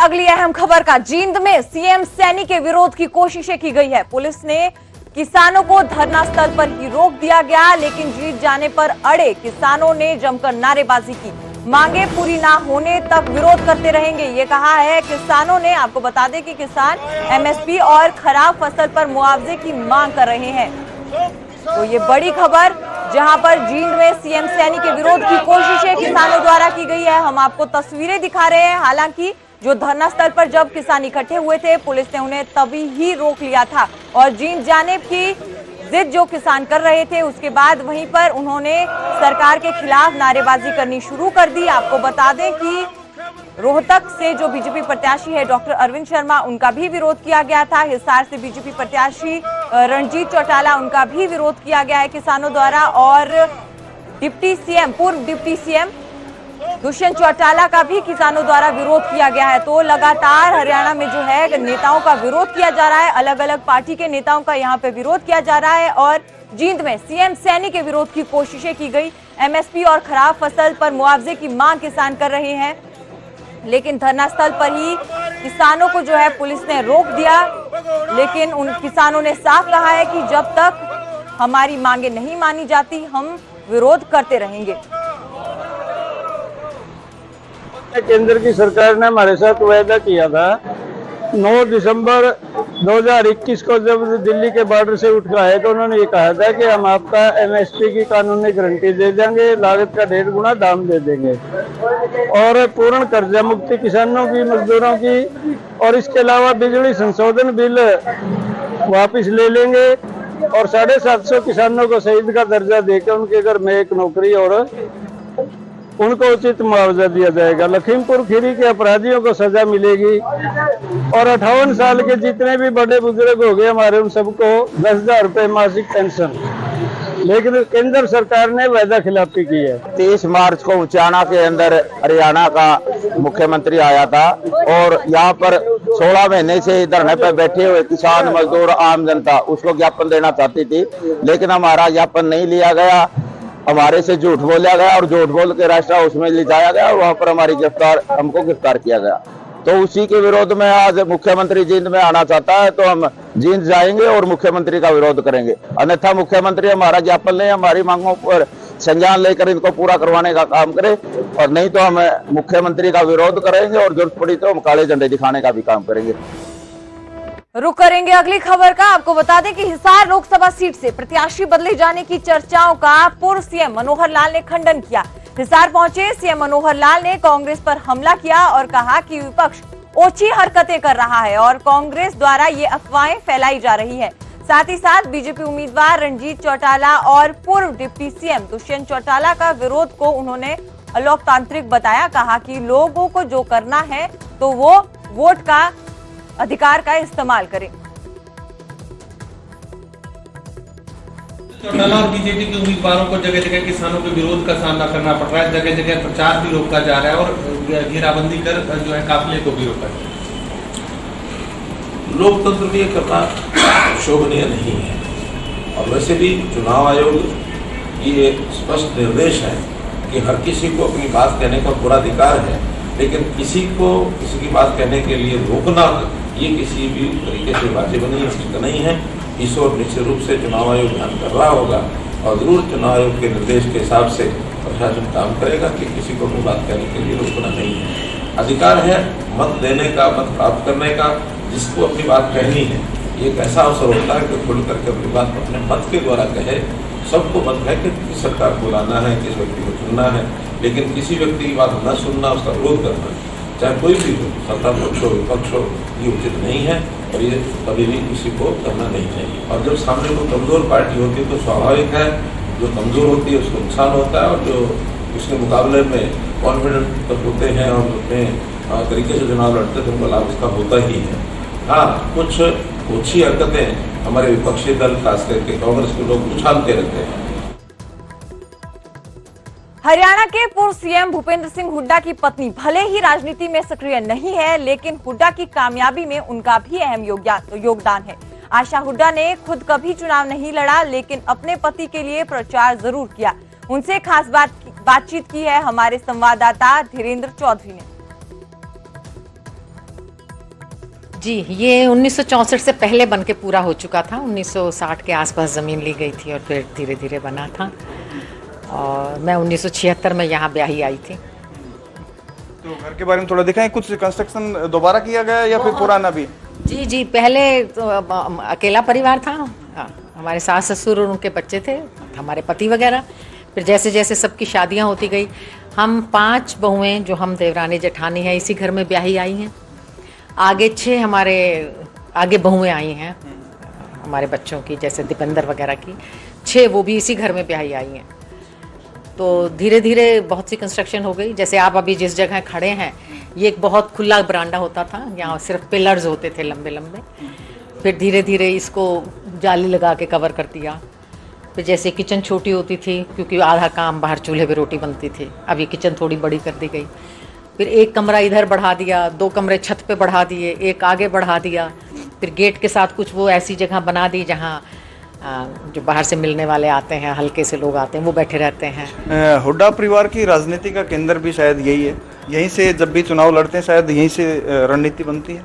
अगली अहम खबर का जींद में सीएम सैनी के विरोध की कोशिशें की गई है। पुलिस ने किसानों को धरना स्थल पर ही रोक दिया गया, लेकिन जीत जाने पर अड़े किसानों ने जमकर नारेबाजी की। मांगे पूरी ना होने तक विरोध करते रहेंगे, ये कहा है किसानों ने। आपको बता दें कि किसान एमएसपी और खराब फसल पर मुआवजे की मांग कर रहे हैं। तो ये बड़ी खबर, जहां पर जींद में सीएम सैनी के विरोध की कोशिशें किसानों द्वारा की गई है। हम आपको तस्वीरें दिखा रहे हैं। हालांकि जो धरना स्थल पर जब किसान इकट्ठे हुए थे, पुलिस ने उन्हें तभी ही रोक लिया था और जींद जाने की जिद जो किसान कर रहे थे, उसके बाद वहीं पर उन्होंने सरकार के खिलाफ नारेबाजी करनी शुरू कर दी। आपको बता दें कि रोहतक से जो बीजेपी प्रत्याशी है डॉक्टर अरविंद शर्मा, उनका भी विरोध किया गया था। हिसार से बीजेपी प्रत्याशी रणजीत चौटाला, उनका भी विरोध किया गया है किसानों द्वारा। और पूर्व डिप्टी सीएम दुष्यंत चौटाला का भी किसानों द्वारा विरोध किया गया है। तो लगातार हरियाणा में जो है नेताओं का विरोध किया जा रहा है, अलग अलग पार्टी के नेताओं का यहाँ पे विरोध किया जा रहा है। और जींद में सीएम सैनी के विरोध की कोशिशें की गई। एमएसपी और खराब फसल पर मुआवजे की मांग किसान कर रहे हैं, लेकिन धरना स्थल पर ही किसानों को जो है पुलिस ने रोक दिया। लेकिन उन किसानों ने साफ कहा है कि जब तक हमारी मांगे नहीं मानी जाती, हम विरोध करते रहेंगे। केंद्र की सरकार ने हमारे साथ वायदा किया था 9 दिसंबर 2021 को, जब दिल्ली के बॉर्डर से उठ कर आए तो उन्होंने ये कहा था कि हम आपका एमएसपी की कानूनी गारंटी दे देंगे, लागत का 1.5 गुना दाम दे देंगे और पूर्ण कर्जा मुक्ति किसानों की, मजदूरों की, और इसके अलावा बिजली संशोधन बिल वापस ले लेंगे और 750 किसानों को शहीद का दर्जा देकर उनके घर में एक नौकरी और उनको उचित मुआवजा दिया जाएगा। लखीमपुर खीरी के अपराधियों को सजा मिलेगी और 58 साल के जितने भी बड़े बुजुर्ग हो गए हमारे, उन सबको 10,000 रुपए मासिक पेंशन। लेकिन केंद्र सरकार ने वायदा खिलाफी की है। 30 मार्च को उचाना के अंदर हरियाणा का मुख्यमंत्री आया था और यहाँ पर 16 महीने से धरने पर बैठे हुए किसान, मजदूर, आम जनता उसको ज्ञापन देना चाहती थी, लेकिन हमारा ज्ञापन नहीं लिया गया। हमारे से झूठ बोला गया और झूठ बोल के राष्ट्र हाउस में ले जाया गया और वहां पर हमको गिरफ्तार किया गया। तो उसी के विरोध में आज मुख्यमंत्री जींद में आना चाहता है, तो हम जींद जाएंगे और मुख्यमंत्री का विरोध करेंगे। अन्यथा मुख्यमंत्री हमारा ज्ञापन ले, हमारी मांगों पर संज्ञान लेकर इनको पूरा करवाने का काम करे, और नहीं तो हम मुख्यमंत्री का विरोध करेंगे और जरूरत पड़ी तो हम काले झंडे दिखाने का भी काम करेंगे। रुक करेंगे अगली खबर का। आपको बता दें कि हिसार लोकसभा सीट से प्रत्याशी बदले जाने की चर्चाओं का पूर्व सीएम मनोहर लाल ने खंडन किया। हिसार पहुंचे सीएम मनोहर लाल ने कांग्रेस पर हमला किया और कहा कि विपक्ष ओछी हरकतें कर रहा है और कांग्रेस द्वारा ये अफवाहें फैलाई जा रही है। साथ ही साथ बीजेपी उम्मीदवार रणजीत चौटाला और पूर्व डिप्टी सीएम दुष्यंत चौटाला का विरोध को उन्होंने अलोकतांत्रिक बताया। कहा कि लोगों को जो करना है तो वो वोट का अधिकार का इस्तेमाल करें। चौटाला और बीजेपी के उम्मीदवारों को जगह जगह किसानों के विरोध का सामना करना पड़ रहा है, जगह जगह प्रचार भी रोका जा रहा है और घेराबंदी कर जो है काफिले को भी रोका जा रहा है। लोकतंत्र में ये करना शोभनीय नहीं है और वैसे भी चुनाव आयोग की ये स्पष्ट निर्देश है कि हर किसी को अपनी बात कहने का पूरा अधिकार है, लेकिन किसी को किसी की बात कहने के लिए रोकना ये किसी भी तरीके से वाजिब नहीं, उचित नहीं है। इस ओर निश्चित रूप से चुनाव आयोग ध्यान कर रहा होगा और जरूर चुनाव आयोग के निर्देश के हिसाब से प्रशासन काम करेगा कि किसी को अपनी बात कहने के लिए रोकना नहीं है। अधिकार है मत देने का, मत प्राप्त करने का, जिसको अपनी बात कहनी है। ये एक ऐसा अवसर होता है कि खुल करके अपनी बात अपने मत के द्वारा कहे। सबको मत है कि किस सरकार को लाना है, किस व्यक्ति को चुनना है, लेकिन किसी व्यक्ति की बात न सुनना, उसका विरोध करना, चाहे कोई भी हो, सत्ता पक्ष हो, विपक्ष हो, ये उचित नहीं है और ये कभी भी किसी को करना नहीं चाहिए। और जब सामने कोई कमजोर पार्टी होती है तो स्वाभाविक है जो कमजोर होती है उसको नुकसान होता है और जो उसके मुकाबले में कॉन्फिडेंट होते हैं और अपने तरीके से चुनाव लड़ते हैं उनको लाभ उसका होता ही है। हाँ, कुछ ओछी हरकतें हमारे विपक्षी दल खास करके कांग्रेस के लोग उछालते रहते हैं। हरियाणा के पूर्व सीएम भूपेंद्र सिंह हुड्डा की पत्नी भले ही राजनीति में सक्रिय नहीं है, लेकिन हुड्डा की कामयाबी में उनका भी अहम योगदान है। आशा हुड्डा ने खुद कभी चुनाव नहीं लड़ा, लेकिन अपने पति के लिए प्रचार जरूर किया। उनसे खास बातचीत की है हमारे संवाददाता धीरेन्द्र चौधरी ने। जी, ये 1964 से पहले बन के पूरा हो चुका था। 1960 के आसपास ज़मीन ली गई थी और फिर धीरे धीरे बना था। और मैं 1976 में यहाँ ब्याही आई थी। तो घर के बारे में थोड़ा दिखाएं, कुछ कंस्ट्रक्शन दोबारा किया गया या फिर पुराना भी? जी, पहले तो अकेला परिवार था। हमारे सास ससुर और उनके बच्चे थे, हमारे पति वगैरह। फिर जैसे जैसे सबकी शादियाँ होती गई, हम 5 बहुएं जो हम देवरानी जेठानी हैं इसी घर में ब्याही आई हैं। आगे 6 हमारे आगे बहुएं आई हैं हमारे बच्चों की, जैसे दीपेंद्र वगैरह की 6 वो भी इसी घर में ब्याही आई हैं। तो धीरे धीरे बहुत सी कंस्ट्रक्शन हो गई। जैसे आप अभी जिस जगह खड़े हैं, ये एक बहुत खुला बरांडा होता था, यहाँ सिर्फ पिलर्स होते थे लंबे लंबे। फिर धीरे धीरे इसको जाली लगा के कवर कर दिया। फिर जैसे किचन छोटी होती थी, क्योंकि आधा काम बाहर चूल्हे पे रोटी बनती थी, अब ये किचन थोड़ी बड़ी कर दी गई। फिर एक कमरा इधर बढ़ा दिया, 2 कमरे छत पे बढ़ा दिए, एक आगे बढ़ा दिया। फिर गेट के साथ कुछ वो ऐसी जगह बना दी जहाँ जो बाहर से मिलने वाले आते हैं, हल्के से लोग आते हैं, वो बैठे रहते हैं। हुड्डा परिवार की राजनीति का केंद्र भी शायद यही है। यहीं से जब भी चुनाव लड़ते हैं शायद यहीं से रणनीति बनती है।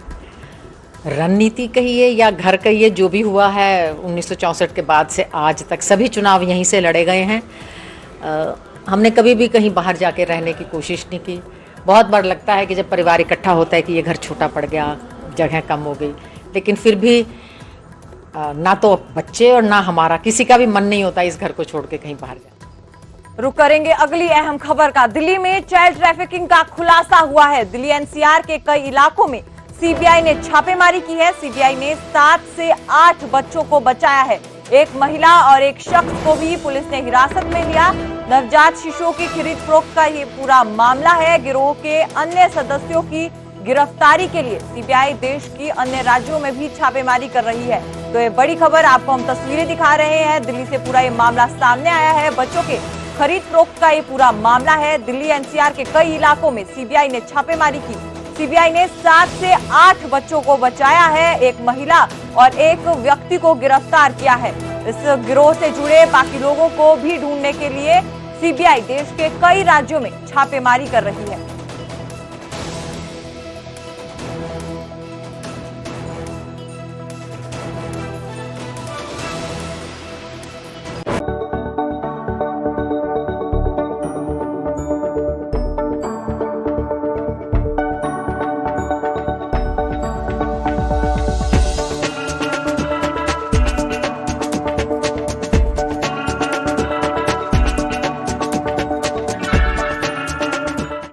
रणनीति कहिए या घर कहिए, जो भी हुआ है 1964 के बाद से आज तक सभी चुनाव यहीं से लड़े गए हैं। हमने कभी भी कहीं बाहर जाके रहने की कोशिश नहीं की। बहुत बार लगता है कि जब परिवार इकट्ठा होता है कि ये घर छोटा पड़ गया, जगह कम हो गई, लेकिन फिर भी ना तो बच्चे और ना हमारा किसी का भी मन नहीं होता इस घर को छोड़ के कहीं बाहर जाए। रुक करेंगे अगली अहम खबर का। दिल्ली में चाइल्ड ट्रैफिकिंग का खुलासा हुआ है। दिल्ली एनसीआर के कई इलाकों में सीबीआई ने छापेमारी की है। सीबीआई ने 7 से 8 बच्चों को बचाया है। एक महिला और एक शख्स को भी पुलिस ने हिरासत में लिया। नवजात शिशुओं की खरीद फरोख्त का ये पूरा मामला है। गिरोह के अन्य सदस्यों की गिरफ्तारी के लिए सीबीआई देश की अन्य राज्यों में भी छापेमारी कर रही है। तो ये बड़ी खबर, आपको हम तस्वीरें दिखा रहे हैं। दिल्ली से पूरा ये मामला सामने आया है। बच्चों के खरीद फरोख्त का ये पूरा मामला है। दिल्ली एनसीआर के कई इलाकों में सीबीआई ने छापेमारी की। सीबीआई ने 7 से 8 बच्चों को बचाया है। एक महिला और एक व्यक्ति को गिरफ्तार किया है। इस गिरोह से जुड़े बाकी लोगों को भी ढूंढने के लिए सीबीआई देश के कई राज्यों में छापेमारी कर रही है।